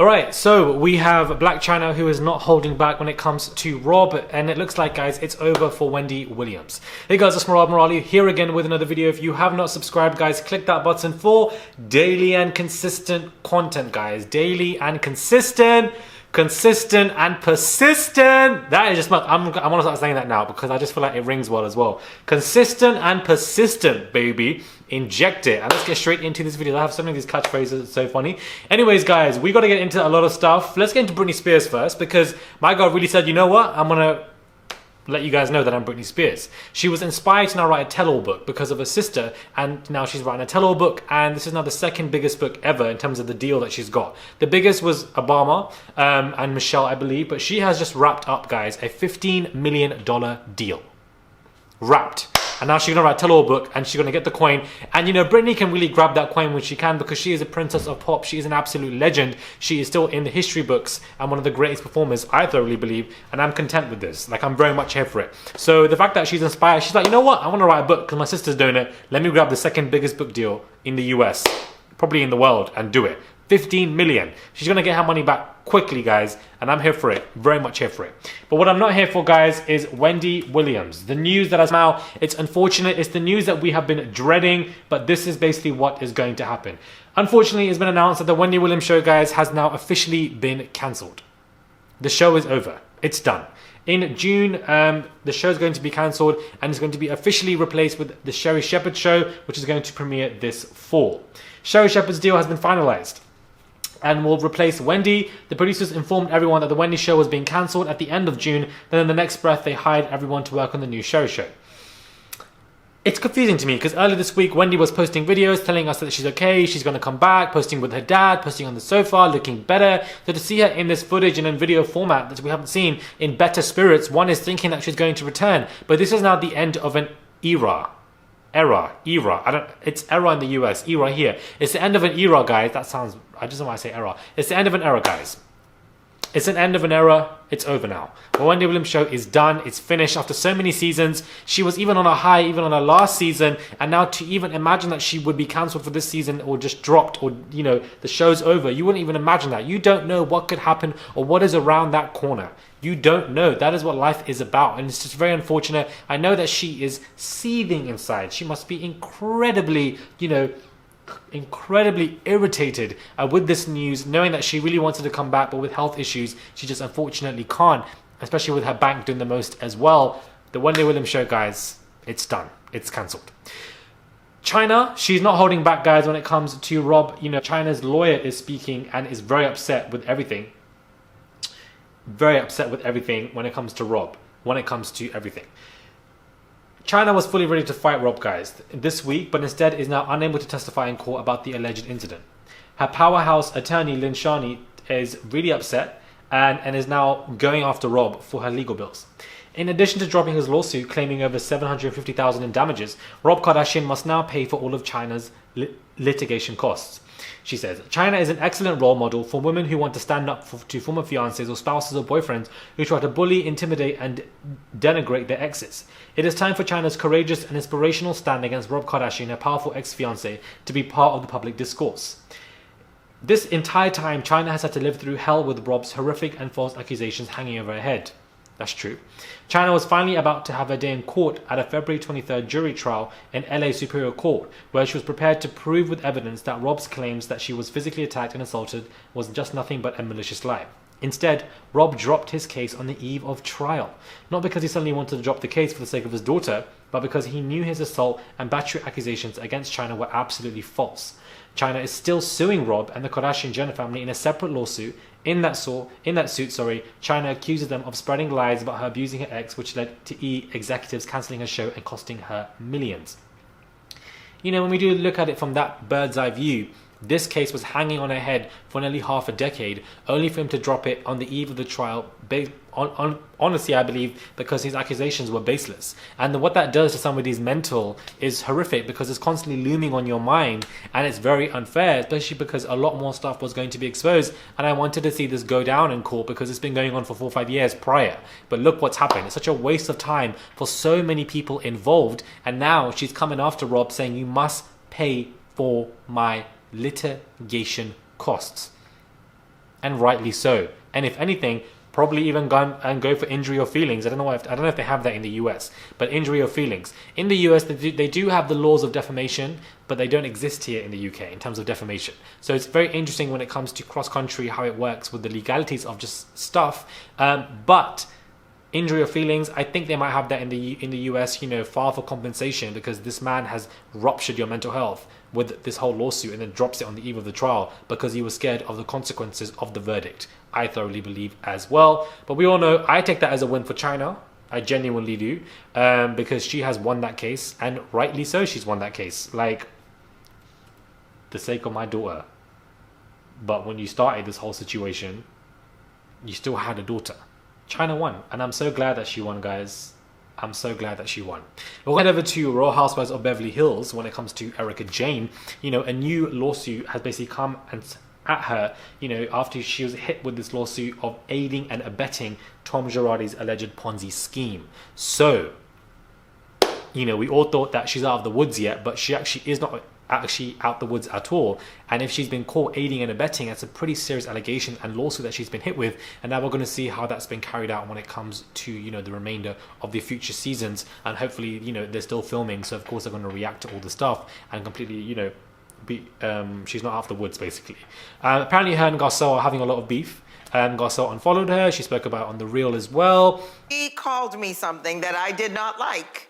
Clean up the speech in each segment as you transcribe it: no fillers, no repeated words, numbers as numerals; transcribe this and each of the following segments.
Alright, so we have Blac Chyna, who is not holding back when it comes to Rob, and it looks like, guys, it's over for Wendy Williams. Hey guys, it's Rob Morali here again with another video. If you have not subscribed, guys, click that button for daily and consistent content, guys. Daily and consistent and persistent. That is just I'm gonna start saying that now because I just feel like it rings well as well. Consistent and persistent, baby. Inject it. And let's get straight into this video. I have so many of these catchphrases, it's so funny. Anyways, guys, we got to get into a lot of stuff. Let's get into Britney Spears first because my God really said, you know what, I'm gonna let you guys know that I'm Britney Spears. She was inspired to now write a tell-all book because of her sister, and now she's writing a tell-all book, and this is now the second biggest book ever in terms of the deal that she's got. The biggest was Obama and Michelle, I believe, but she has just wrapped up, guys, a $15 million deal. Wrapped. And now she's gonna write a tell-all book and she's gonna get the coin. And you know, Britney can really grab that coin when she can because she is a princess of pop. She is an absolute legend. She is still in the history books and one of the greatest performers, I thoroughly believe. And I'm content with this. Like, I'm very much here for it. So the fact that she's inspired, she's like, you know what? I wanna write a book because my sister's doing it. Let me grab the second biggest book deal in the US, probably in the world, and do it. 15 million. She's gonna get her money back quickly, guys, and I'm here for it. Very much here for it. But what I'm not here for, guys, is Wendy Williams. The news that has now, it's unfortunate. It's the news that we have been dreading, but this is basically what is going to happen. Unfortunately, it's been announced that the Wendy Williams show, guys, has now officially been cancelled. The show is over. It's done. In June, the show is going to be cancelled and is going to be officially replaced with the Sherri Shepherd show, which is going to premiere this fall. Sherri Shepherd's deal has been finalised and will replace Wendy. The producers informed everyone that the Wendy show was being cancelled at the end of June. Then in the next breath, they hired everyone to work on the new Sherri show. It's confusing to me because earlier this week, Wendy was posting videos telling us that she's okay, she's going to come back, posting with her dad, posting on the sofa, looking better. So to see her in this footage and in video format that we haven't seen in better spirits, one is thinking that she's going to return. But this is now the end of an era. It's era in the US, era here. It's the end of an era, guys. That sounds, I just don't want to say era. It's the end of an era, guys. It's an end of an era. It's over now. The Wendy Williams show is done. It's finished after so many seasons. She was even on a high, even on her last season. And now to even imagine that she would be cancelled for this season or just dropped or, you know, the show's over. You wouldn't even imagine that. You don't know what could happen or what is around that corner. You don't know. That is what life is about. And it's just very unfortunate. I know that she is seething inside. She must be incredibly, you know, incredibly irritated with this news, knowing that she really wanted to come back, but with health issues, she just unfortunately can't, especially with her bank doing the most as well. The Wendy Williams show, guys, it's done. It's cancelled. Chyna, she's not holding back, guys, when it comes to Rob. You know, Chyna's lawyer is speaking and is very upset with everything. Very upset with everything when it comes to Rob, when it comes to everything. Chyna was fully ready to fight Rob, guys, this week, but instead is now unable to testify in court about the alleged incident. Her powerhouse attorney, Lynn Shani, is really upset and is now going after Rob for her legal bills. In addition to dropping his lawsuit claiming over $750,000 in damages, Rob Kardashian must now pay for all of Chyna's litigation costs. She says, Chyna is an excellent role model for women who want to stand up to former fiancés or spouses or boyfriends who try to bully, intimidate, and denigrate their exes. It is time for Chyna's courageous and inspirational stand against Rob Kardashian, her powerful ex-fiancé, to be part of the public discourse. This entire time, Chyna has had to live through hell with Rob's horrific and false accusations hanging over her head. That's true. Chyna was finally about to have her day in court at a February 23rd jury trial in LA Superior Court, where she was prepared to prove with evidence that Rob's claims that she was physically attacked and assaulted was just nothing but a malicious lie. Instead, Rob dropped his case on the eve of trial. Not because he suddenly wanted to drop the case for the sake of his daughter, but because he knew his assault and battery accusations against Chyna were absolutely false. Chyna is still suing Rob and the Kardashian-Jenner family in a separate lawsuit. In that suit, Chyna accuses them of spreading lies about her abusing her ex, which led to executives cancelling her show and costing her millions. You know, when we do look at it from that bird's eye view, this case was hanging on her head for nearly half a decade, only for him to drop it on the eve of the trial, honestly, I believe, because his accusations were baseless. And what that does to somebody's mental is horrific because it's constantly looming on your mind, and it's very unfair, especially because a lot more stuff was going to be exposed, and I wanted to see this go down in court because it's been going on for 4 or 5 years prior. But look what's happened. It's such a waste of time for so many people involved, and now she's coming after Rob saying, you must pay for my litigation costs. and rightly so. And if anything, probably even go for injury or feelings. I don't know if they have that in the US, but injury or feelings. In the US, they do have the laws of defamation, but they don't exist here in the UK in terms of defamation. So it's very interesting when it comes to cross-country, how it works with the legalities of just stuff. But injury or feelings, I think they might have that in the US, you know, file for compensation, because this man has ruptured your mental health with this whole lawsuit and then drops it on the eve of the trial because he was scared of the consequences of the verdict. I thoroughly believe as well. But we all know, I take that as a win for Chyna. I genuinely do, because she has won that case, and rightly so. She's won that case, like, the sake of my daughter. But when you started this whole situation, you still had a daughter. Chyna won, and I'm so glad that she won, guys. I'm so glad that she won. We'll head over to Real Housewives of Beverly Hills. When it comes to Erika Jayne, you know, a new lawsuit has basically come and at her, you know, after she was hit with this lawsuit of aiding and abetting Tom Girardi's alleged Ponzi scheme. So, you know, we all thought that she's out of the woods yet, but she actually is not actually out the woods at all. And if she's been caught aiding and abetting, that's a pretty serious allegation and lawsuit that she's been hit with. And now we're going to see how that's been carried out when it comes to, you know, the remainder of the future seasons. And hopefully, you know, they're still filming, so of course they're going to react to all the stuff and completely, you know, she's not out of the woods, basically. Apparently her and Garcelle are having a lot of beef. Garcelle unfollowed her. She spoke about it on The Real as well. He called me something that I did not like.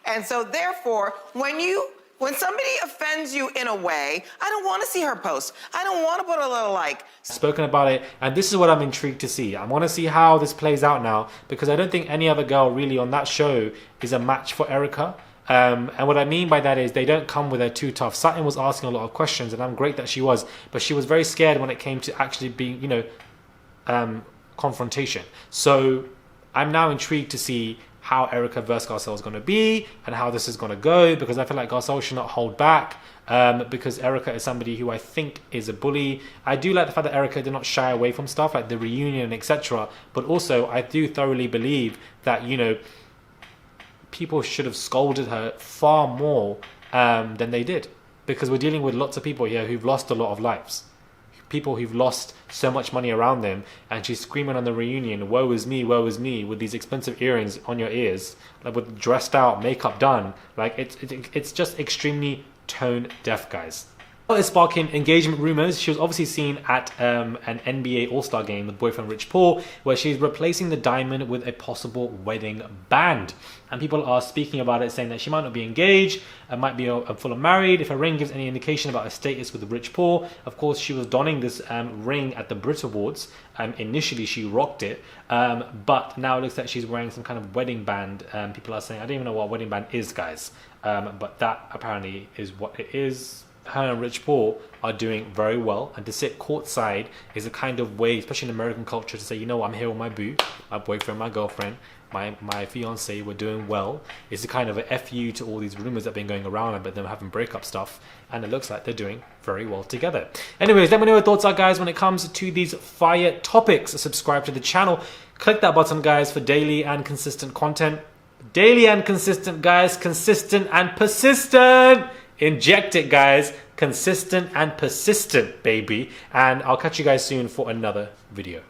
And so therefore, when somebody offends you in a way, I don't want to see her post. I don't want to put a little like. Spoken about it, and this is what I'm intrigued to see. I want to see how this plays out now, because I don't think any other girl really on that show is a match for Erika. And what I mean by that is they don't come with her too tough. Sutton was asking a lot of questions, and I'm great that she was, but she was very scared when it came to actually being, you know, confrontation. So I'm now intrigued to see how Erika versus Garcelle is going to be and how this is going to go, because I feel like Garcelle should not hold back, because Erika is somebody who I think is a bully. I do like the fact that Erika did not shy away from stuff like the reunion, etc. But also I do thoroughly believe that, you know, people should have scolded her far more than they did, because we're dealing with lots of people here who've lost a lot of lives. People who've lost so much money around them, and she's screaming on the reunion, woe is me, with these expensive earrings on your ears, like with dressed out, makeup done. Like it's just extremely tone deaf, guys. Is sparking engagement rumors. She was obviously seen at an NBA All-Star game with boyfriend Rich Paul, where she's replacing the diamond with a possible wedding band. And people are speaking about it, saying that she might not be engaged, might be full of married. If her ring gives any indication about her status with Rich Paul, of course she was donning this ring at the Brit Awards. Initially she rocked it, but now it looks like she's wearing some kind of wedding band. People are saying, I don't even know what a wedding band is, guys, but that apparently is what it is. Her and Rich Paul are doing very well, and to sit courtside is a kind of way, especially in American culture, to say, you know, I'm here with my boo, my boyfriend, my girlfriend, my fiance, we're doing well. It's a kind of a FU to all these rumors that have been going around about them having breakup stuff, and it looks like they're doing very well together. Anyways, let me know your thoughts are, guys, when it comes to these fire topics. Subscribe to the channel, click that button, guys, for daily and consistent content. Daily and consistent, guys, consistent and persistent. Inject it, guys. Consistent and persistent, baby. And I'll catch you guys soon for another video.